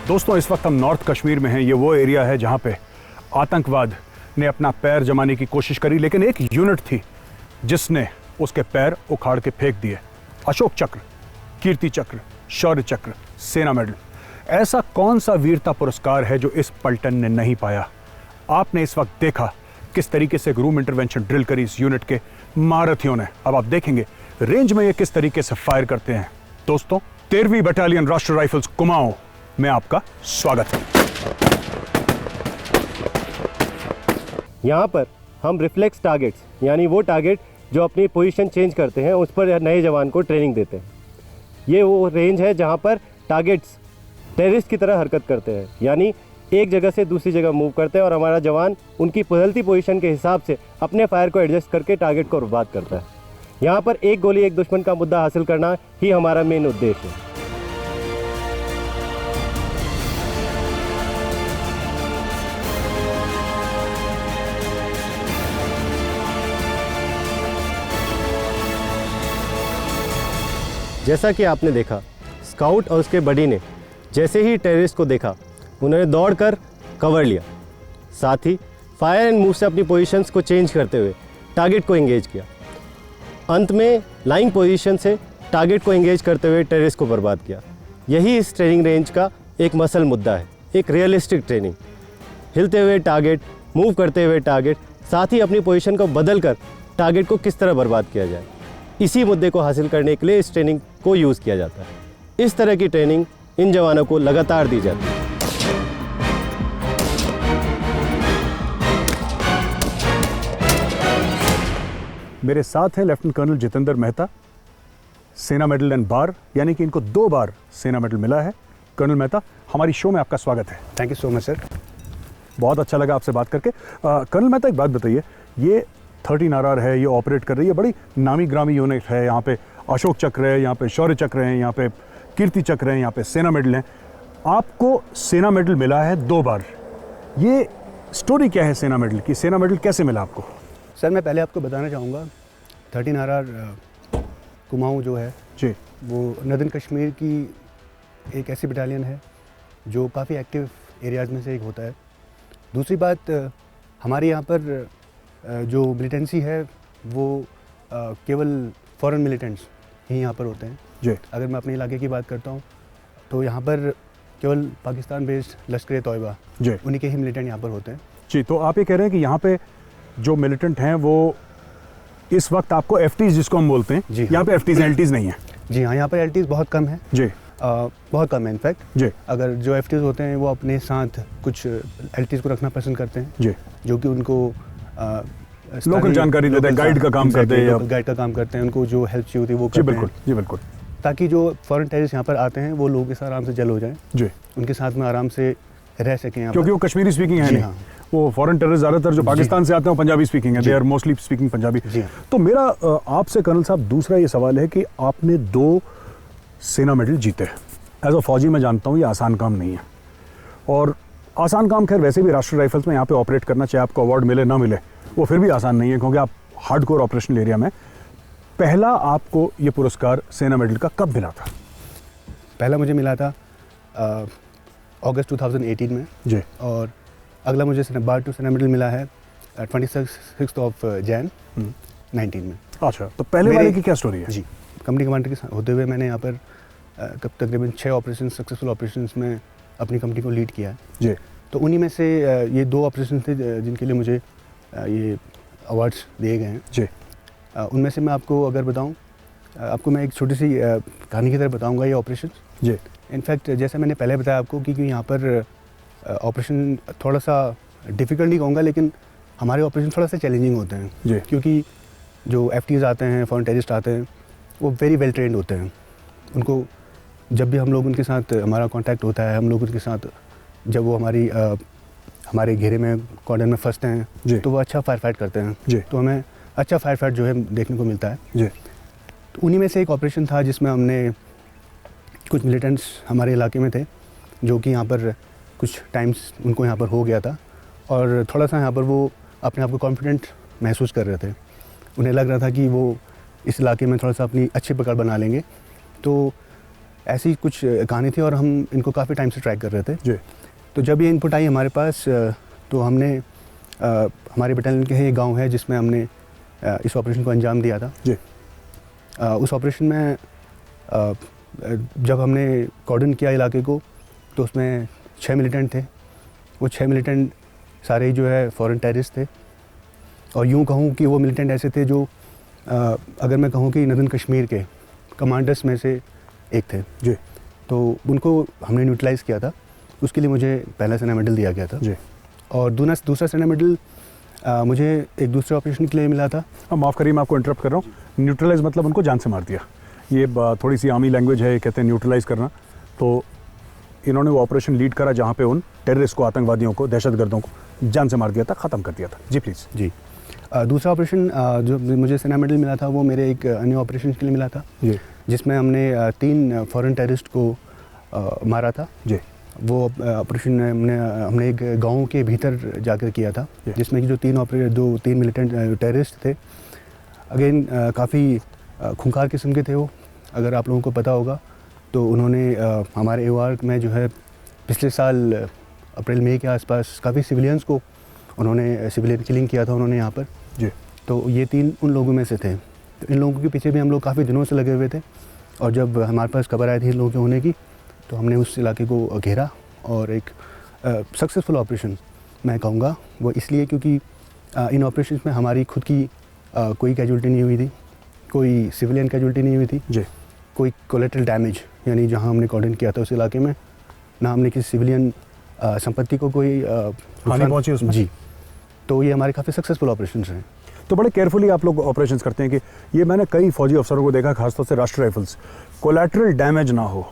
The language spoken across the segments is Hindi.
दोस्तों, इस वक्त हम नॉर्थ कश्मीर में हैं। ये वो एरिया है जहां पे आतंकवाद ने अपना पैर जमाने की कोशिश करी, लेकिन एक यूनिट थी जिसने उसके पैर उखाड़ के फेंक दिए। अशोक चक्र, कीर्ति चक्र, शौर्य चक्र, सेना मेडल, ऐसा कौन सा वीरता पुरस्कार है जो इस पलटन ने नहीं पाया? आपने इस वक्त देखा किस तरीके से रूम इंटरवेंशन ड्रिल करी इस यूनिट के महारथियों ने। अब आप देखेंगे रेंज में ये किस तरीके से फायर करते हैं। दोस्तों, 13वीं बटालियन राष्ट्रीय राइफल्स कुमाऊं में आपका स्वागत है। यहाँ पर हम रिफ्लेक्स टारगेट्स यानी वो टारगेट जो अपनी पोजीशन चेंज करते हैं उस पर नए जवान को ट्रेनिंग देते हैं। ये वो रेंज है जहाँ पर टारगेट्स टेररिस्ट की तरह हरकत करते हैं, यानी एक जगह से दूसरी जगह मूव करते हैं और हमारा जवान उनकी बदलती पोजीशन के हिसाब से अपने फायर को एडजस्ट करके टारगेट को बर्बाद करता है। यहाँ पर एक गोली एक दुश्मन का मुद्दा हासिल करना ही हमारा मेन उद्देश्य है। जैसा कि आपने देखा, स्काउट और उसके बडी ने जैसे ही टेररिस्ट को देखा उन्होंने दौड़कर कवर लिया, साथ ही फायर एंड मूव से अपनी पोजीशंस को चेंज करते हुए टारगेट को एंगेज किया। अंत में लाइंग पोजीशन से टारगेट को एंगेज करते हुए टेररिस्ट को बर्बाद किया। यही इस ट्रेनिंग रेंज का एक मसल मुद्दा है, एक रियलिस्टिक ट्रेनिंग। हिलते हुए टारगेट, मूव करते हुए टारगेट, साथ ही अपनी पोजीशन को बदल कर टारगेट को किस तरह बर्बाद किया जाए, इसी मुद्दे को हासिल करने के लिए इस ट्रेनिंग को यूज़ किया जाता है। इस तरह की ट्रेनिंग इन जवानों को लगातार दी जाती है। मेरे साथ हैं लेफ्टिनेंट कर्नल जितेंद्र मेहता, सेना मेडल एंड बार, यानी कि इनको 2 बार सेना मेडल मिला है। कर्नल मेहता, हमारी शो में आपका स्वागत है। Thank you so much sir. बहुत अच्छा लगा आपसे बात करके। कर्नल मेहता, एक बात बताइए, ये 13 RR है, ये ऑपरेट कर रही है, बड़ी नामी ग्रामी यूनिट है। यहाँ पे अशोक चक्र है, यहाँ पे शौर्य चक्र है, यहाँ पे कीर्ति चक्र है, यहाँ पे सेना मेडल है। आपको सेना मेडल मिला है 2 बार। ये स्टोरी क्या है सेना मेडल की? सेना मेडल कैसे मिला आपको? सर, मैं पहले आपको बताना चाहूँगा 13 RR कुमाऊं जो है जी, वो नॉर्दर्न कश्मीर की एक ऐसी बटालियन है जो काफ़ी एक्टिव एरियाज़ में से एक होता है। दूसरी बात, हमारे यहाँ पर जो मिलिटेंसी है वो केवल फॉरेन मिलिटेंट्स ही यहाँ पर होते हैं जी। अगर मैं अपने इलाके की बात करता हूँ तो यहाँ पर केवल पाकिस्तान बेस्ड लश्कर तौयबा जी, उन्हीं के ही मिलिटेंट यहाँ पर होते हैं। जी। तो आप ये कह रहे हैं कि यहाँ पे जो मिलिटेंट हैं वो इस वक्त आपको एफटीज जिसको हम बोलते हैं, जी, यहाँ पे एफटीज एलटीज नहीं है? जी हाँ, यहाँ पर एलटीज बहुत कम है जी, बहुत कम है इनफैक्ट। जी, अगर जो एफटीज होते हैं वो अपने साथ कुछ एलटीज को रखना पसंद करते हैं जी, जो कि उनको लोकल जानकारी देते हैं, गाइड का काम करते हैं, गाइड का काम करते हैं, उनको जो हेल्प चाहिए होती है वो जी करते बिल्कुल, हैं, जी बिल्कुल, ताकि जो फॉरेन टेररिस्ट यहाँ पर आते हैं वो लोगों के साथ आराम से जल हो जाएं, जी, उनके साथ में आराम से रह सकें यहाँ क्योंकि वो कश्मीरी स्पीकिंग है जी नहीं। हाँ। वो फॉरेन टेररिस्ट ज़्यादातर जो पाकिस्तान से आते हैं पंजाबी स्पीकिंग है, they are mostly speaking Punjabi. जी हाँ। तो मेरा आपसे कर्नल साहब दूसरा ये सवाल है कि आपने 2 सेना मेडल जीते। एज अ फौजी मैं जानता हूँ ये आसान काम नहीं है, और आसान काम खैर वैसे भी राष्ट्रीय राइफल्स में यहाँ पे ऑपरेट करना, चाहे आपको अवार्ड मिले ना मिले, वो फिर भी आसान नहीं है क्योंकि आप हार्डकोर ऑपरेशनल एरिया में। पहला आपको ये पुरस्कार सेना मेडल का कब मिला था? पहला मुझे मिला था अगस्त 2018 में जी, और अगला मुझे बार 2 सेना मेडल मिला है 26 ऑफ जैन 19 में। अच्छा, तो पहले वाले की क्या स्टोरी है? जी, कंपनी कमांडर के होते हुए मैंने यहाँ पर तकरीबन 6 ऑपरेशन सक्सेसफुल ऑपरेशंस में अपनी कंपनी को लीड किया है। जी, तो उन्हीं में से ये 2 ऑपरेशन थे जिनके लिए मुझे ये अवार्ड्स दिए गए हैं। जी, उनमें से मैं आपको अगर बताऊं, आपको मैं एक छोटी सी कहानी की तरह बताऊंगा ये ऑपरेशन। जी, इनफैक्ट जैसे मैंने पहले बताया आपको कि यहाँ पर ऑपरेशन थोड़ा सा डिफ़िकल्ट नहीं कहूँगा, लेकिन हमारे ऑपरेशन थोड़ा सा चैलेंजिंग होते हैं जी, क्योंकि जो एफटीज़ आते हैं, फॉरेन टेररिस्ट आते हैं, वो वेरी वेल ट्रेंड होते हैं। उनको जब भी हम लोग उनके साथ हमारा कांटेक्ट होता है, हम लोग उनके साथ जब वो हमारे घेरे में कॉर्डन में फंसते हैं तो वो अच्छा फायर फाइट करते हैं जी, तो हमें अच्छा फायर फाइट जो है देखने को मिलता है जी। तो उन्हीं में से एक ऑपरेशन था जिसमें हमने कुछ मिलिटेंट्स हमारे इलाके में थे जो कि यहाँ पर कुछ टाइम्स उनको यहाँ पर हो गया था और थोड़ा सा यहाँ पर वो अपने आप को कॉन्फिडेंट महसूस कर रहे थे। उन्हें लग रहा था कि वो इस इलाके में थोड़ा सा अपनी अच्छी पकड़ बना लेंगे। तो ऐसी कुछ कहानी थी और हम इनको काफ़ी टाइम से ट्रैक कर रहे थे। जी तो जब ये इनपुट आई हमारे पास तो हमने हमारे बटालियन के ही एक गांव है जिसमें हमने इस ऑपरेशन को अंजाम दिया था। जी उस ऑपरेशन में जब हमने कॉर्डन किया इलाके को तो उसमें 6 मिलिटेंट थे। वो 6 मिलिटेंट सारे जो है फॉरेन टेररिस्ट थे और यूँ कहूँ कि वो मिलिटेंट ऐसे थे जो अगर मैं कहूँ कि नदन कश्मीर के कमांडर्स में से एक थे। जी तो उनको हमने न्यूट्रलाइज़ किया था। उसके लिए मुझे पहला सेना मेडल दिया गया था। जी और दूसरा सेना मेडल मुझे एक दूसरे ऑपरेशन के लिए मिला था। अब माफ़ करिए मैं आपको इंटरप्ट कर रहा हूँ। न्यूट्रलाइज मतलब उनको जान से मार दिया। ये थोड़ी सी आर्मी लैंग्वेज है, ये कहते हैं न्यूट्रलाइज करना। तो इन्होंने वो ऑपरेशन लीड करा जहाँ पे उन टेररिस्ट को, आतंकवादियों को, दहशतगर्दों को जान से मार दिया था, ख़त्म कर दिया था। जी प्लीज़। जी दूसरा ऑपरेशन जो मुझे सेना मेडल मिला था वो मेरे एक अन्य ऑपरेशन के लिए मिला था। जी जिसमें हमने 3 फॉरेन टेररिस्ट को मारा था। जी वो ऑपरेशन हमने एक गांव के भीतर जाकर किया था जिसमें कि जो 3 मिलिटेंट टेररिस्ट थे अगेन काफ़ी खूंखार किस्म के थे वो। अगर आप लोगों को पता होगा तो उन्होंने हमारे एवार में जो है पिछले साल अप्रैल मई के आसपास काफ़ी सिविलियंस को उन्होंने सिविलियन किलिंग किया था उन्होंने यहाँ पर। जी तो ये 3 उन लोगों में से थे। तो इन लोगों के पीछे भी हम लोग काफ़ी दिनों से लगे हुए थे और जब हमारे पास खबर आई थी इन लोगों के होने की तो हमने उस इलाके को घेरा और एक सक्सेसफुल ऑपरेशन मैं कहूँगा वो इसलिए क्योंकि इन ऑपरेशन में हमारी खुद की कोई कैजुअल्टी नहीं हुई थी, कोई सिविलियन कैजुअल्टी नहीं हुई थी, जी कोई कोलेटरल डैमेज यानी जहाँ हमने कॉर्डन किया था उस इलाके में ना हमने किसी सिविलियन संपत्ति को कोई हानि पहुंची उसमें। जी तो ये हमारे काफ़ी सक्सेसफुल ऑपरेशंस हैं। तो बड़े केयरफुली आप लोग ऑपरेशंस करते हैं कि ये मैंने कई फौजी अफसरों को देखा, खासतौर से राष्ट्रीय राइफल्स, कोलैटरल डैमेज ना हो,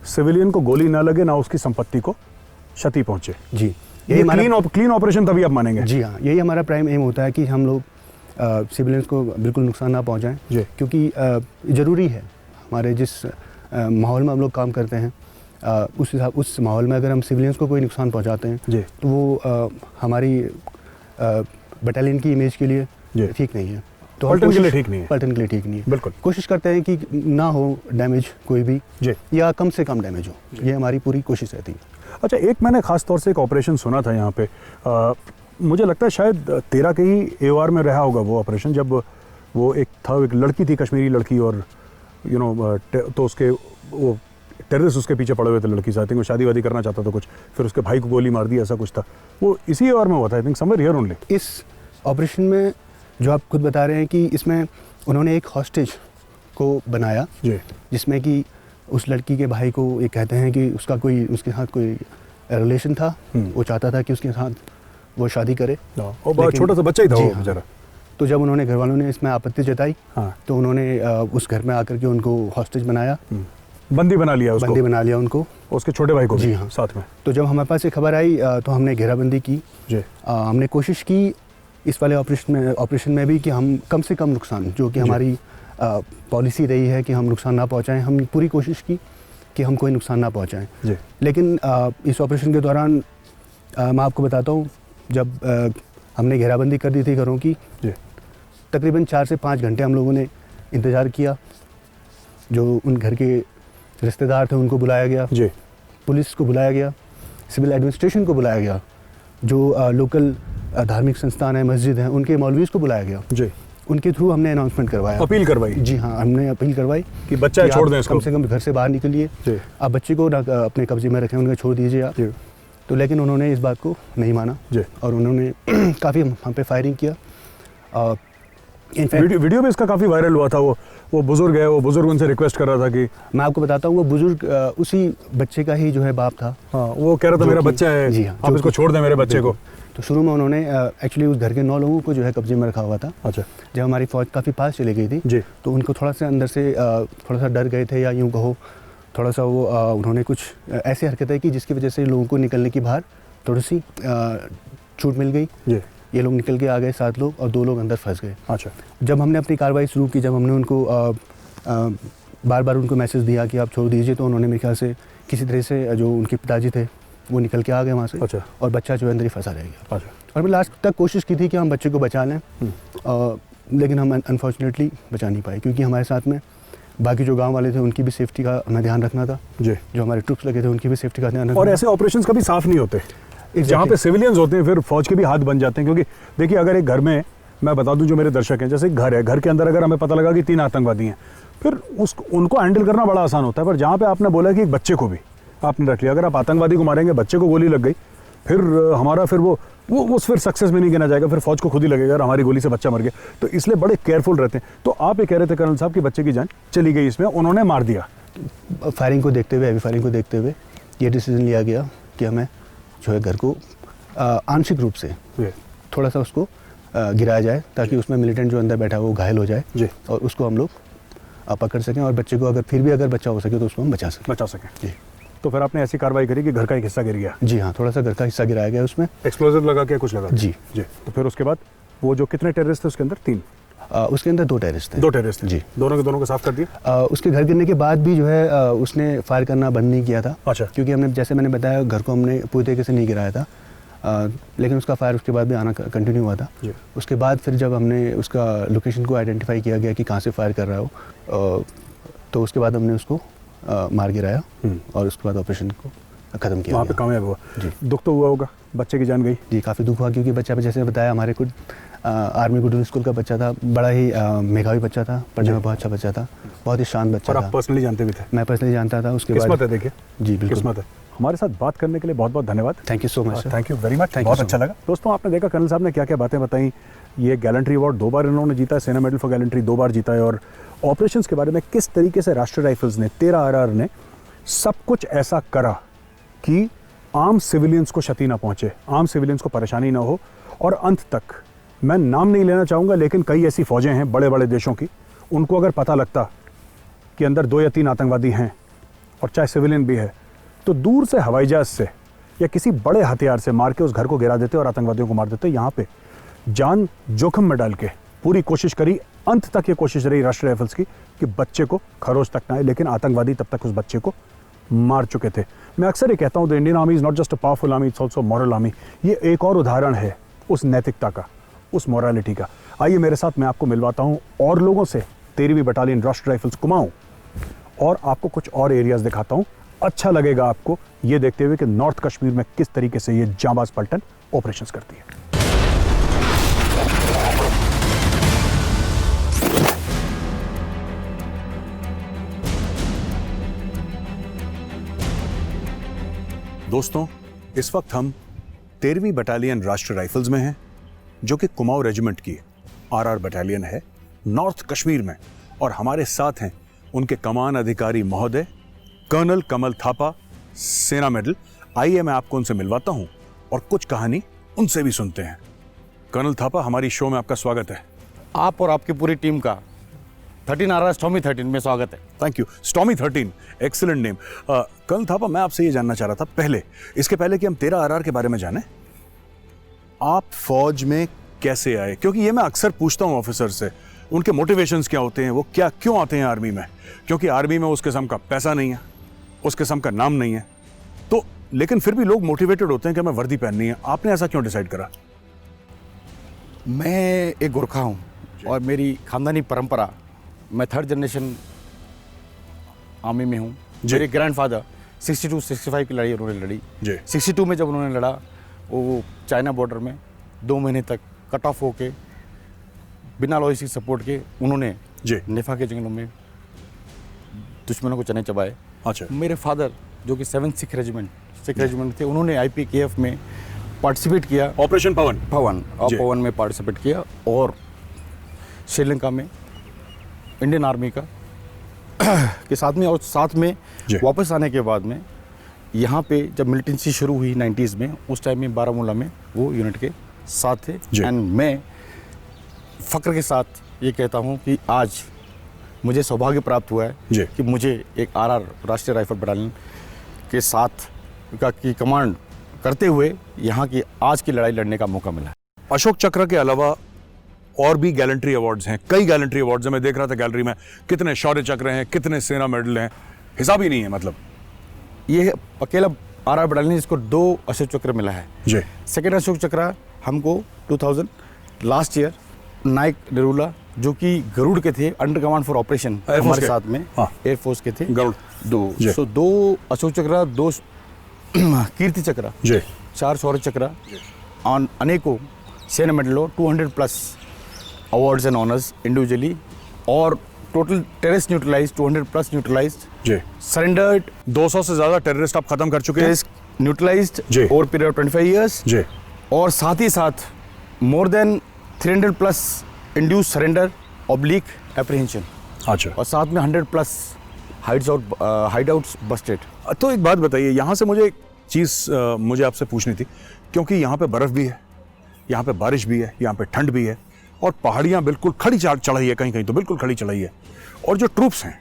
सिविलियन को गोली ना लगे, ना उसकी संपत्ति को क्षति पहुंचे। जी ये क्लीन ऑपरेशन तभी आप मानेंगे। जी हाँ, यही हमारा प्राइम एम होता है कि हम लोग सिविलियंस को बिल्कुल नुकसान ना पहुंचाएं। जी क्योंकि ज़रूरी है हमारे जिस माहौल में हम लोग काम करते हैं उस माहौल में अगर हम सिविलियंस को कोई नुकसान पहुंचाते हैं जी तो वो हमारी बटालियन की इमेज के लिए ठीक नहीं है। तो पलटन के लिए ठीक नहीं है। पलटन के लिए ठीक नहीं है। बिल्कुल कोशिश करते हैं कि ना हो डैमेज कोई भी जी या कम से कम डैमेज हो, ये हमारी पूरी कोशिश रहती है। अच्छा, एक मैंने खास तौर से एक ऑपरेशन सुना था यहाँ पे, मुझे लगता है शायद 13 के ही AOR में रहा होगा वो ऑपरेशन, जब वो एक लड़की थी, कश्मीरी लड़की, और तो उसके वो टेररिस्ट उसके पीछे पड़े हुए थे लड़की से। आई थिंक वो शादी वादी करना चाहता था कुछ, फिर उसके भाई को गोली मार दी, ऐसा कुछ था। वो इसी AOR में हुआ था, I think somewhere here only. इस ऑपरेशन में जो आप खुद बता रहे हैं कि इसमें उन्होंने एक हॉस्टेज को बनाया जी जिसमें कि उस लड़की के भाई को ये कहते हैं कि उसके साथ कोई रिलेशन था, वो चाहता था कि उसके साथ वो शादी करे। और बहुत छोटा सा बच्चा ही था वो बेचारा। तो जब उन्होंने घर वालों ने इसमें आपत्ति जताई हाँ। तो उन्होंने उस घर में आकर के उनको हॉस्टेज बनाया, बंदी बना लिया उसको, बंदी बना लिया उनको, उसके छोटे भाई को जी भी हाँ साथ में। तो जब हमारे पास ये खबर आई तो हमने घेराबंदी की जी। हमने कोशिश की इस वाले ऑपरेशन में भी कि हम कम से कम नुकसान, जो कि हमारी पॉलिसी रही है कि हम नुकसान ना पहुंचाएं, हम पूरी कोशिश की कि हम कोई नुकसान ना पहुंचाएं। जी। लेकिन इस ऑपरेशन के दौरान मैं आपको बताता हूं, जब हमने घेराबंदी कर दी थी घरों की, जी। तकरीबन 4 से 5 घंटे हम लोगों ने इंतज़ार किया। जो उन घर के रिश्तेदार थे उनको बुलाया गया, जी। पुलिस को बुलाया गया, सिविल एडमिनिस्ट्रेशन को बुलाया गया, जो लोकल धार्मिक संस्थान है, मस्जिद हैं, उनके मौलवीज़ को बुलाया गया। जी। उनके थ्रू हमने अनाउंसमेंट करवाया, अपील करवाई। जी हाँ, हमने अपील करवाई कि बच्चा छोड़ दें इसको, कम से कम घर से बाहर निकलिए, आप बच्चे को अपने कब्जे में रखें, उनको छोड़ दीजिए आप। तो लेकिन उन्होंने इस बात को नहीं माना और उन्होंने काफ़ी हम पे फायरिंग किया। वीडियो भी इसका काफ़ी वायरल हुआ था। वो बुजुर्ग है, वो बुजुर्ग उनसे रिक्वेस्ट कर रहा था कि, मैं आपको बताता हूँ, वो बुजुर्ग उसी बच्चे का ही जो है बाप था। हाँ, वो कह रहा था मेरा बच्चा है, जी हाँ, आप इसको छोड़ दें मेरे बच्चे को। तो शुरू में उन्होंने एक्चुअली उस घर के 9 लोगों को जो है कब्जे में रखा हुआ था। अच्छा। जब हमारी फौज काफ़ी पास चली गई थी जी। तो उनको थोड़ा सा अंदर से थोड़ा सा डर गए थे, या यूँ कहो थोड़ा सा वो उन्होंने कुछ ऐसी हरकतें की जिसकी वजह से लोगों को निकलने की बाहर थोड़ी सी छूट मिल गई। जी। ये लोग निकल के आ गए 7 लोग और 2 लोग अंदर फंस गए। अच्छा। जब हमने अपनी कार्रवाई शुरू की, जब हमने उनको बार बार उनको मैसेज दिया कि आप छोड़ दीजिए, तो उन्होंने मेरे ख्याल से किसी तरह से जो उनके पिताजी थे वो निकल के आ गए वहाँ से। अच्छा। और बच्चा जो अंदर ही फंसा रह गया। अच्छा। और मैं लास्ट तक कोशिश की थी कि हम बच्चे को बचा लें, लेकिन हम अनफॉर्चुनेटली बचा नहीं पाए, क्योंकि हमारे साथ में बाकी जो गांव वाले थे उनकी भी सेफ्टी का हमें ध्यान रखना था। जी। जो हमारे ट्रूप्स लगे थे उनकी भी सेफ्टी का ध्यान रखना और था। ऐसे ऑपरेशंस कभी साफ नहीं होते, जहाँ पे सिविलियंस होते हैं फिर फौज के भी हाथ बन जाते हैं। क्योंकि देखिए, अगर एक घर में, मैं बता दूं जो मेरे दर्शक हैं, जैसे एक घर है, घर के अंदर अगर हमें पता लगा कि 3 आतंकवादी हैं, फिर उनको हैंडल करना बड़ा आसान होता है। पर जहाँ पे आपने बोला कि एक बच्चे को भी आपने रख लिया, अगर आप आतंकवादी को मारेंगे, बच्चे को गोली लग गई, फिर हमारा फिर वो फिर सक्सेस में नहीं गिना जाएगा, फिर फौज को खुद ही लगेगा यार हमारी गोली से बच्चा मर गया। तो इसलिए बड़े केयरफुल रहते हैं। तो आप ये कह रहे थे कर्नल साहब कि बच्चे की जान चली गई, इसमें उन्होंने मार दिया। फायरिंग को देखते हुए, हैवी फायरिंग को देखते हुए ये डिसीजन लिया गया कि हमें जो है घर को आंशिक रूप से थोड़ा सा उसको गिराया जाए, ताकि उसमें मिलिटेंट जो अंदर बैठा है वो घायल हो जाए जी, और उसको हम लोग पकड़ सकें, और बच्चे को अगर फिर भी अगर बच्चा हो सके तो उसको हम बचा सकें। जी। तो फिर आपने ऐसी कार्रवाई करी कि घर का एक हिस्सा गिर गया? जी हाँ, थोड़ा सा घर का हिस्सा गिराया गया, उसमें एक्सप्लोजिव लगा के कुछ लगा? जी जी। तो फिर उसके बाद वो जो कितने टेररिस्ट थे उसके अंदर? 3? उसके अंदर 2 टेररिस्ट थे। 2 टेररिस्ट थे जी। दोनों के दोनों को साफ कर दिया? उसके घर गिरने के बाद भी जो है उसने फायर करना बंद नहीं किया था। अच्छा। क्योंकि हमने, जैसे मैंने बताया, घर को हमने पूरी तरीके से नहीं गिराया था, लेकिन उसका फायर उसके बाद भी आना कंटिन्यू हुआ था। जी। उसके बाद फिर जब हमने उसका लोकेशन को आइडेंटिफाई किया गया कि कहाँ से फायर कर रहा हो, तो उसके बाद हमने उसको मार गिराया और उसके बाद ऑपरेशन को ख़त्म किया। वहाँ पे कामयाब हुआ? जी। दुख तो हुआ होगा, बच्चे की जान गई? जी, काफ़ी दुख हुआ, क्योंकि बच्चा, जैसे बताया, हमारे कुछ आर्मी गुड स्कूल का बच्चा था, बड़ा ही मेधावी बच्चा था, पढ़ने में बहुत अच्छा बच्चा था, बहुत ही शांत बच्चा और था। आप पर्सनली जानते भी थे? मैं पर्सनली जानता था। उसके बाद किस्मत है, देखिए। जी बिल्कुल किस्मत है। हमारे साथ बात करने के लिए बहुत बहुत धन्यवाद। Thank you so much. Thank you very much, बहुत अच्छा लगा। दोस्तों, आपने देखा कर्नल साहब ने क्या क्या बातें बताई। ये गैलेंट्री अवार्ड 2 बार इन्होंने जीता है, सेना मेडल फॉर गैलेंट्री 2 बार जीता है, और ऑपरेशंस के बारे में किस तरीके से राष्ट्रीय राइफल्स ने, 13 RR ने सब कुछ ऐसा करा कि आम सिविलियंस को क्षति ना पहुंचे, आम सिविलियंस को परेशानी ना हो। और अंत तक, मैं नाम नहीं लेना चाहूँगा, लेकिन कई ऐसी फौजें हैं बड़े बड़े देशों की, उनको अगर पता लगता कि अंदर 2 या 3 आतंकवादी हैं, और चाहे सिविलियन भी है, तो दूर से हवाई जहाज से या किसी बड़े हथियार से मार के उस घर को गिरा देते और आतंकवादियों को मार देते। यहाँ पे जान जोखिम में डाल के पूरी कोशिश करी, अंत तक ये कोशिश रही राष्ट्रीय राइफल्स की कि बच्चे को खरोच तक ना आए, लेकिन आतंकवादी तब तक उस बच्चे को मार चुके थे। मैं अक्सर ये कहता हूँ, the Indian army is not just a powerful army, it's also moral army. ये एक और उदाहरण है उस नैतिकता का, उस मोरालिटी का। आइए मेरे साथ, मैं आपको मिलवाता हूँ और लोगों से, 13वीं बटालियन राष्ट्रीय राइफल्स कुमाऊं, और आपको कुछ और एरियाज दिखाता हूँ। अच्छा लगेगा आपको ये देखते हुए कि नॉर्थ कश्मीर में किस तरीके से ये जांबाज पलटन ऑपरेशंस करती है। दोस्तों, इस वक्त हम 13वीं बटालियन राष्ट्रीय राइफल्स में हैं, जो कि कुमाऊं रेजिमेंट की RR बटालियन है नॉर्थ कश्मीर में, और हमारे साथ हैं उनके कमान अधिकारी महोदय कर्नल कमल थापा, सेना मेडल। आइए मैं आपको उनसे मिलवाता हूं और कुछ कहानी उनसे भी सुनते हैं। कर्नल थापा, हमारी शो में आपका स्वागत है। आप और आपकी पूरी टीम का 13 RR स्टॉमी 13 में स्वागत है। Thank you. स्टॉमी 13, एक्सीलेंट नेम। कर्नल थापा, मैं आपसे ये जानना चाह रहा था, इसके पहले कि हम 13 RR के बारे में जाने, आप फौज में कैसे आए? क्योंकि ये मैं अक्सर पूछता हूँ ऑफिसर से, उनके मोटिवेशंस क्या होते हैं, वो क्यों आते हैं आर्मी में। क्योंकि आर्मी में उस किस्म का पैसा नहीं है, उस किस्म का नाम नहीं है, तो लेकिन फिर भी लोग मोटिवेटेड होते हैं कि हमें वर्दी पहननी है। आपने ऐसा क्यों डिसाइड करा? मैं एक गोरखा हूँ और मेरी खानदानी परंपरा, मैं 3rd जनरेशन आर्मी में हूँ। मेरे ग्रैंडफादर 62-65 की लड़ाई उन्होंने लड़ी जी। 62 में जब उन्होंने लड़ा, वो चाइना बॉर्डर में 2 महीने तक कट ऑफ होके बिना लॉजिस्टिक सपोर्ट के उन्होंने जी। नेफा के जंगलों में दुश्मनों को चने चबाए। अच्छा। मेरे फादर जो कि 7th सिख रेजिमेंट थे, उन्होंने IPKF में पार्टिसिपेट किया, ऑपरेशन पवन पवन में पार्टिसिपेट किया, और श्रीलंका में इंडियन आर्मी का के साथ में, और साथ में वापस आने के बाद में यहाँ पे जब मिलिटेंसी शुरू हुई 90s में, उस टाइम में बारामूला में वो यूनिट के साथ थे। एंड मैं फ़ख्र के साथ ये कहता हूँ कि आज मुझे सौभाग्य प्राप्त हुआ है कि मुझे एक RR राष्ट्रीय राइफल बटालियन के साथ की कमांड करते हुए यहाँ की आज की लड़ाई लड़ने का मौका मिला। अशोक चक्र के अलावा और भी गैलेंट्री अवार्ड्स हैं, कई गैलेंट्री अवार्ड्स हैं। मैं देख रहा था गैलरी में, कितने शौर्य चक्र हैं, कितने सेना मेडल हैं, हिसाब ही नहीं है। मतलब ये अकेला RR बटालियन, इसको 2 अशोक चक्र मिला है जी। सेकेंड अशोक चक्र हमको 2000 लास्ट ईयर नाइक निरूला जो कि गरुड़ के थे, under command for operation Air Force हमारे के? साथ में, हाँ। एयरफोर्स के थे गरुड़। दो। जी। सो 2 अशोक चक्र, 2 कीर्ति चक्र, जी 4 शौर्य चक्र, और अनेकों सैन्य मेडलों, 200+ अवार्ड्स एंड ऑनर्स इंडिविजुअली, और टोटल टेररिस्ट न्यूट्रलाइज्ड, 200+ न्यूट्रलाइज्ड, जी। सरेंडर्ड 200 से ज़्यादा टेररिस्ट आप खत्म कर चुके हैं। टेररिस्ट न्यूट्रलाइज्ड जी। ओवर पीरियड ऑफ 25 ईयर्स, जी और साथ ही साथ more than 300+ induce surrender oblique apprehension, अच्छा। और साथ में 100+ हाइडआउट्स बस्टेड। तो एक बात बताइए, यहाँ से मुझे एक चीज़ मुझे आपसे पूछनी थी, क्योंकि यहाँ पे बर्फ़ भी है, यहाँ पे बारिश भी है, यहाँ पे ठंड भी है, और पहाड़ियाँ बिल्कुल खड़ी चढ़ाई है, कहीं कहीं तो बिल्कुल खड़ी चढ़ाई है, और जो ट्रूप्स हैं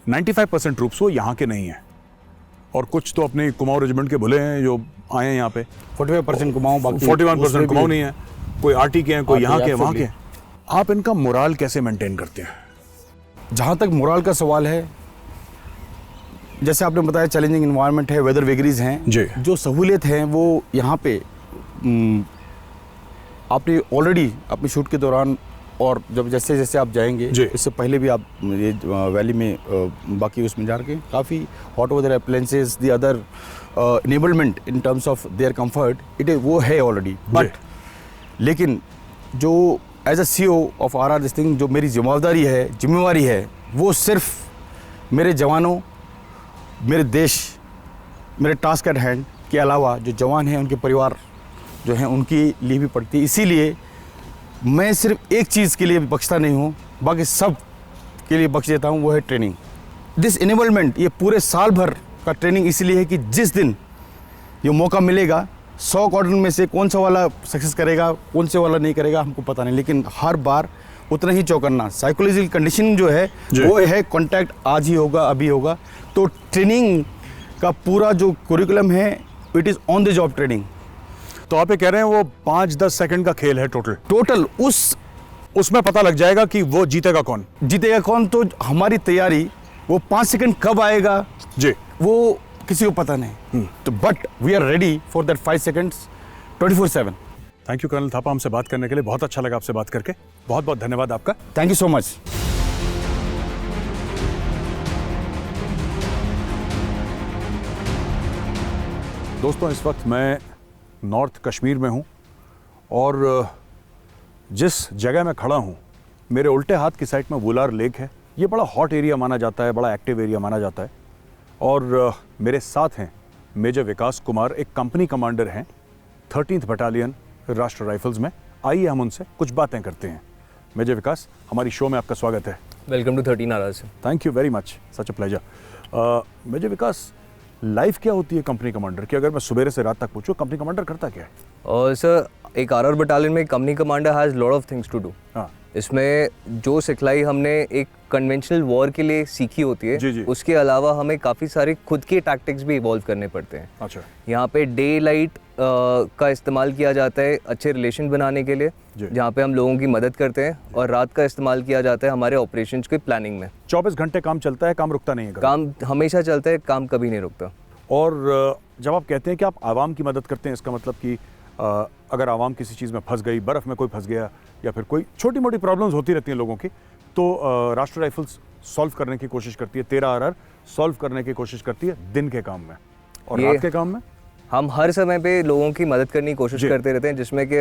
95% ट्रूप्स वो यहाँ के नहीं हैं, और कुछ तो अपने कुमाऊं रेजिमेंट के भुले हैं जो आए हैं यहाँ पे। 45% कुमाऊं, बाकी 41% कुमाऊं नहीं है, कोई आरटी के हैं, कोई RT, यहाँ के हैं, वहाँ के absolutely। हैं। आप इनका मोराल कैसे मेंटेन करते हैं? जहाँ तक मोरल का सवाल है, जैसे आपने बताया चैलेंजिंग इन्वायरमेंट है, वेदर वेगरीज हैं, जी। जो सहूलियत हैं वो यहाँ पे आपने ऑलरेडी अपने शूट के दौरान, और जब जैसे जैसे आप जाएंगे, जी। इससे पहले भी आप ये वैली में बाकी उसमें जा के काफ़ी hot weather appliances, the other enablement in terms of their comfort, वो है ऑलरेडी। बट लेकिन जो as a CEO of RR this thing, जो मेरी जिम्मेवारी है, वो सिर्फ मेरे जवानों, मेरे देश, मेरे टास्क एट हैंड के अलावा जो जवान हैं उनके परिवार जो हैं उनके लिए भी पड़ती है। इसीलिए मैं सिर्फ एक चीज़ के लिए बख्शता नहीं हूँ, बाकी सब के लिए बख्श देता हूँ, वो है ट्रेनिंग। दिस इनेबलमेंट, ये पूरे साल भर का ट्रेनिंग इसलिए है कि जिस दिन ये मौका मिलेगा, 100 क्वार्टर में से कौन सा वाला सक्सेस करेगा, कौन से वाला नहीं करेगा, हमको पता नहीं, लेकिन हर बार उतना ही चौकन्ना। साइकोलॉजिकल कंडीशनिंग जो है वो है कॉन्टैक्ट आज ही होगा, अभी होगा। तो ट्रेनिंग का पूरा जो करिकुलम है, it is on the job training. तो आप ये कह रहे हैं वो 5-10 सेकंड का खेल है टोटल उसमें पता लग जाएगा कि वो जीतेगा कौन। तो हमारी तैयारी, वो 5 सेकंड कब आएगा जी, वो किसी को पता नहीं। तो but we are ready for that 5 seconds 24/7। Thank you colonel Thapa, हमसे बात करने के लिए। बहुत अच्छा लगा आपसे बात करके, बहुत बहुत धन्यवाद आपका। Thank you so much. दोस्तों, इस वक्त मैं नॉर्थ कश्मीर में हूँ, और जिस जगह मैं खड़ा हूँ, मेरे उल्टे हाथ की साइड में वुलार लेक है। ये बड़ा हॉट एरिया माना जाता है, बड़ा एक्टिव एरिया माना जाता है। और मेरे साथ हैं मेजर विकास कुमार, एक कंपनी कमांडर हैं 13th बटालियन राष्ट्र राइफल्स में। आइए हम उनसे कुछ बातें करते हैं। मेजर विकास, हमारी शो में आपका स्वागत है। Welcome to 13 RR। Thank you very much, such a pleasure. Major Vikas, life क्या होती है कंपनी कमांडर की? अगर मैं सुबह से रात तक पूछूं, कंपनी कमांडर करता क्या है? और सर, एक RR बटालियन में company commander has lot of things to do. हाँ, इसमें जो सिखलाई हमने एक कन्वेंशनल वॉर के लिए सीखी होती है, जी, जी। उसके अलावा हमें काफ़ी सारे खुद के टैक्टिक्स भी इवॉल्व करने पड़ते हैं। अच्छा, यहाँ पे डे लाइट का इस्तेमाल किया जाता है अच्छे रिलेशन बनाने के लिए, जी। जहाँ पे हम लोगों की मदद करते हैं, और रात का इस्तेमाल किया जाता है हमारे ऑपरेशंस की प्लानिंग में। 24 घंटे काम चलता है, काम रुकता नहीं है कभी? काम हमेशा चलता है, काम कभी नहीं रुकता। और जब आप कहते हैं कि आप आवाम की मदद करते हैं, इसका मतलब कि अगर आवाम किसी चीज़ में फंस गई, बर्फ़ में कोई फंस गया, या फिर कोई छोटी मोटी प्रॉब्लम्स होती रहती हैं लोगों की, तो राष्ट्र राइफल्स सॉल्व करने की कोशिश करती है, 13 RR सॉल्व करने की कोशिश करती है दिन के काम में। और रात के काम में हम हर समय पे लोगों की मदद करने की कोशिश करते रहते हैं, जिसमें कि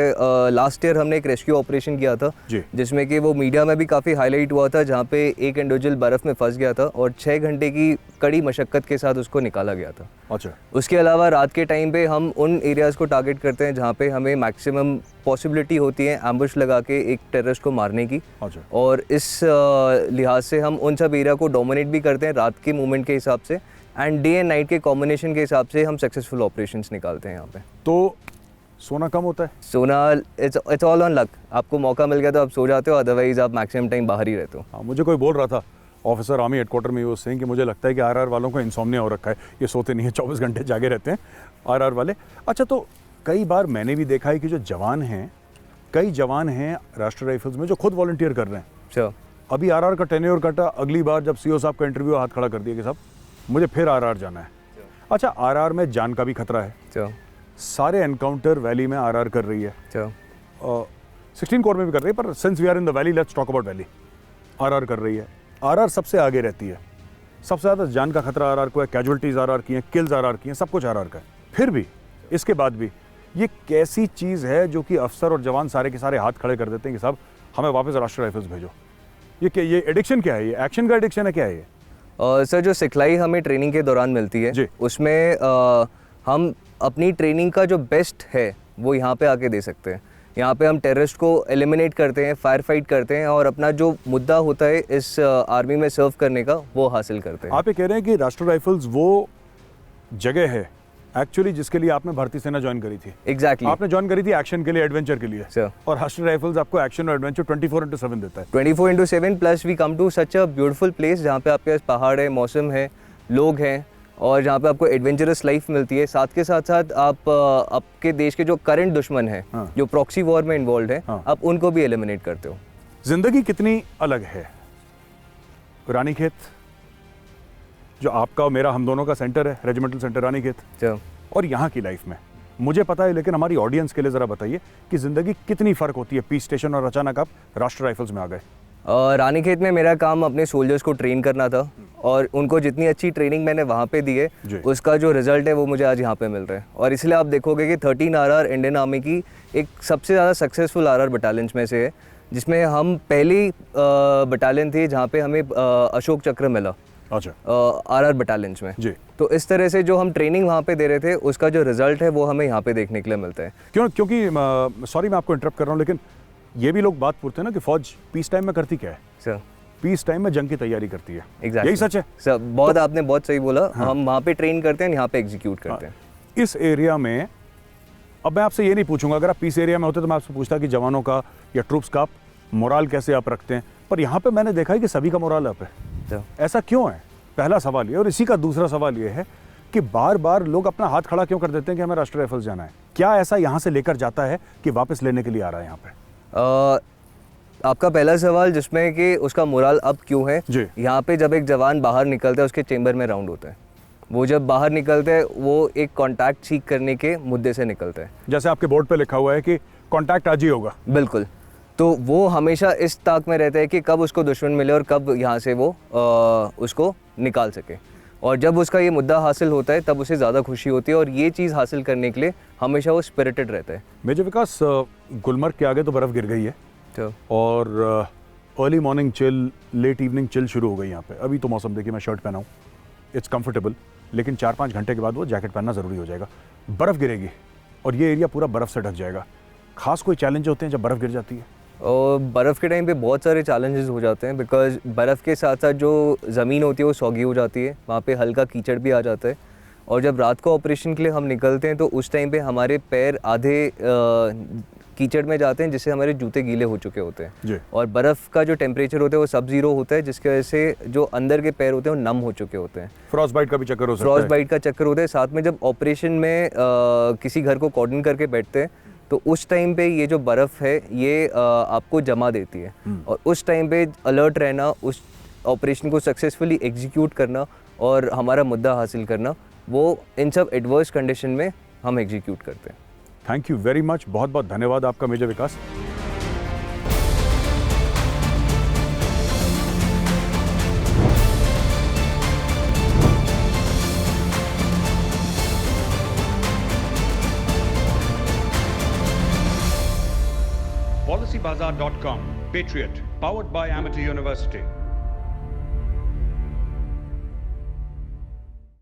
लास्ट ईयर हमने एक रेस्क्यू ऑपरेशन किया था, जिसमें कि वो मीडिया में भी काफ़ी हाईलाइट हुआ था, जहाँ पे एक इंडिविजुअल बर्फ़ में फंस गया था और 6 घंटे की कड़ी मशक्क़त के साथ उसको निकाला गया था। अच्छा। उसके अलावा रात के टाइम पे हम उन एरियाज़ को टारगेट करते हैं जहाँ पे हमें मैक्सिमम पॉसिबिलिटी होती है एम्बुश लगा के एक टेररिस्ट को मारने की। अच्छा। और इस लिहाज से हम उन सब एरिया को डोमिनेट भी करते हैं रात के मूवमेंट के हिसाब से, एंड डे एंड नाइट के कॉम्बिनेशन के हिसाब से हम सक्सेसफुल ऑपरेशंस निकालते हैं यहाँ पे। तो सोना कम होता है? सोना इट्स ऑल ऑन लक। आपको मौका मिल गया तो आप सो जाते हो, अदरवाइज आप मैक्सिमम टाइम बाहर ही रहते हो। हाँ, मुझे कोई बोल रहा था ऑफिसर आर्मी हेडक्वार्टर में, वो सेइंग कि मुझे लगता है कि RR वालों को इंसोम्निया हो रखा है, ये सोते नहीं है, 24 घंटे जागे रहते हैं RR वाले। अच्छा, तो कई बार मैंने भी देखा है कि जो जवान हैं, कई जवान हैं राष्ट्र राइफल्स में जो खुद वॉलंटियर कर रहे हैं। अच्छा। अभी RR का टेन्योर कटा, अगली बार जब CO साहब का इंटरव्यू, हाथ खड़ा कर दिया कि साहब मुझे फिर RR जाना है। अच्छा, RR में जान का भी खतरा है। अच्छा। सारे एनकाउंटर वैली में RR कर रही है। अच्छा। 16 कोर में भी कर रही है, पर since we are in the valley, let's talk about valley. RR कर रही है, आरआर सबसे आगे रहती है, सबसे ज़्यादा जान का खतरा आरआर को है, कैजुअलिटीज़ आरआर की हैं, किल्स आरआर की हैं, सब कुछ आरआर का है। फिर भी इसके बाद भी ये कैसी चीज़ है जो कि अफसर और जवान सारे के सारे हाथ खड़े कर देते हैं कि साहब हमें वापस राष्ट्रीय राइफल्स भेजो? ये एडिक्शन क्या है? ये एक्शन का एडिक्शन है, क्या है ये? सर, जो सिखलाई हमें ट्रेनिंग के दौरान मिलती है उसमें हम अपनी ट्रेनिंग का जो बेस्ट है वो यहाँ पे आके दे सकते हैं। यहाँ पे हम टेररिस्ट को एलिमिनेट करते हैं, फायर फाइट करते हैं और अपना जो मुद्दा होता है इस आर्मी में सर्व करने का वो हासिल करते हैं। आप ये कह रहे हैं कि राष्ट्रीय राइफल्स वो जगह है एक्चुअली जिसके लिए आपने भारतीय सेना ज्वाइन करी थी? एग्जैक्टली। आपने ज्वाइन करी थी एक्शन के लिए, एडवेंचर के लिए, सर। और राष्ट्रीय राइफल्स आपको एक्शन और एडवेंचर 24/7 देता है। 24/7 plus we come to such a beautiful place जहाँ पे आपके पास पहाड़ है, मौसम है, लोग हैं और जहाँ पे आपको एडवेंचरस लाइफ मिलती है। साथ के साथ साथ आप आपके देश के जो करंट दुश्मन हैं, जो प्रॉक्सी वॉर में इन्वॉल्व है, आप उनको भी एलिमिनेट करते हो। जिंदगी कितनी अलग है। रानीखेत जो आपका और मेरा, हम दोनों का सेंटर है, रेजिमेंटल सेंटर रानीखेत, और यहाँ की लाइफ में मुझे पता है, लेकिन हमारी ऑडियंस के लिए ज़रा बताइए कि ज़िंदगी कितनी फ़र्क होती है पीस स्टेशन और अचानक आप राष्ट्रीय राइफल्स में आ गए। रानीखेत में मेरा काम अपने सोल्जर्स को ट्रेन करना था और उनको जितनी अच्छी ट्रेनिंग मैंने वहाँ पे दी है उसका जो रिजल्ट है वो मुझे आज यहाँ पे मिल रहा है। और इसलिए आप देखोगे कि 13 आरआर इंडियन आर्मी की एक सबसे ज़्यादा सक्सेसफुल आरआर बटालियंस में से है, जिसमें हम पहली बटालियन थी जहाँ पे हमें अशोक चक्र मिला। अच्छा। आरआर बटालियंस में जी। तो इस तरह से जो हम ट्रेनिंग वहाँ पे दे रहे थे उसका जो रिजल्ट है वो हमें यहाँ पे देखने के लिए मिलता है। क्योंकि सॉरी मैं आपको इंटरप्ट कर रहा हूँ, लेकिन ये भी लोग बात पूछते हैं ना कि फौज पीस टाइम में करती क्या है? सर, पीस टाइम में जंग की तैयारी करती है। Exactly. यही सच है सर, बहुत आपने बहुत सही बोला। हम वहाँ पे ट्रेन करते हैं, यहाँ पे एग्जीक्यूट करते हैं। इस एरिया में अब मैं आपसे ये नहीं पूछूंगा, अगर आप पीस एरिया में होते तो मैं आपसे पूछता कि जवानों का या ट्रूप्स का मोराल कैसे आप रखते हैं, पर यहाँ पे मैंने देखा है कि सभी का मोराल अप है। ऐसा क्यों है? पहला सवाल ये। और इसी का दूसरा सवाल ये है कि बार बार लोग अपना हाथ खड़ा क्यों कर देते हैं कि हमें राष्ट्रीय राइफल्स जाना है? क्या ऐसा यहाँ से लेकर जाता है कि वापस लेने के लिए आ रहा है यहाँ पे? आपका पहला सवाल जिसमें कि उसका मोराल अब क्यों है, यहाँ पे जब एक जवान बाहर निकलता है उसके चेंबर में राउंड होता है। वो जब बाहर निकलते हैं वो एक कांटेक्ट सीख करने के मुद्दे से निकलता है। जैसे आपके बोर्ड पे लिखा हुआ है कि कांटेक्ट आज ही होगा। बिल्कुल। तो वो हमेशा इस ताक में रहता है कि कब उसको दुश्मन मिले और कब यहाँ से वो उसको निकाल सके। और जब उसका ये मुद्दा हासिल होता है तब उसे ज़्यादा खुशी होती है और ये चीज़ हासिल करने के लिए हमेशा वो स्पिरिटेड रहता है। मेजर विकास, गुलमर्ग के आगे तो बर्फ़ गिर गई है और early morning chill, late evening chill शुरू हो गई यहाँ पे। अभी तो मौसम देखिए, मैं शर्ट पहना हूँ, इट्स कंफर्टेबल, लेकिन 4-5 घंटे के बाद वो जैकेट पहनना ज़रूरी हो जाएगा। बर्फ़ गिरेगी और ये एरिया पूरा बर्फ़ से ढक जाएगा। खास कोई चैलेंज होते हैं जब बर्फ़ गिर जाती है? और बर्फ़ के टाइम पे बहुत सारे चैलेंजेस हो जाते हैं, बिकॉज बर्फ़ के साथ साथ जो ज़मीन होती है वो सौगी हो जाती है, वहाँ पे हल्का कीचड़ भी आ जाता है। और जब रात को ऑपरेशन के लिए हम निकलते हैं तो उस टाइम पे हमारे पैर आधे कीचड़ में जाते हैं, जिससे हमारे जूते गीले हो चुके होते हैं। और बर्फ़ का जो टेम्परेचर होता है वो सब-ज़ीरो होता है, जिसकी वजह से जो अंदर के पैर होते हैं वो नम हो चुके होते हैं। फ्रॉस्ट बाइट का भी चक्कर हो सकता है। फ्रॉस्ट बाइट का चक्कर होता है। साथ में जब ऑपरेशन में किसी घर को कॉर्डन करके बैठते हैं तो उस टाइम पे ये जो बर्फ़ है ये आपको जमा देती है और उस टाइम पे अलर्ट रहना, उस ऑपरेशन को सक्सेसफुली एग्जीक्यूट करना और हमारा मुद्दा हासिल करना, वो इन सब एडवर्स कंडीशन में हम एग्जीक्यूट करते हैं। थैंक यू वेरी मच, बहुत बहुत धन्यवाद आपका major Vikas. PolicyBazaar.com, Patriot, powered by Amity University.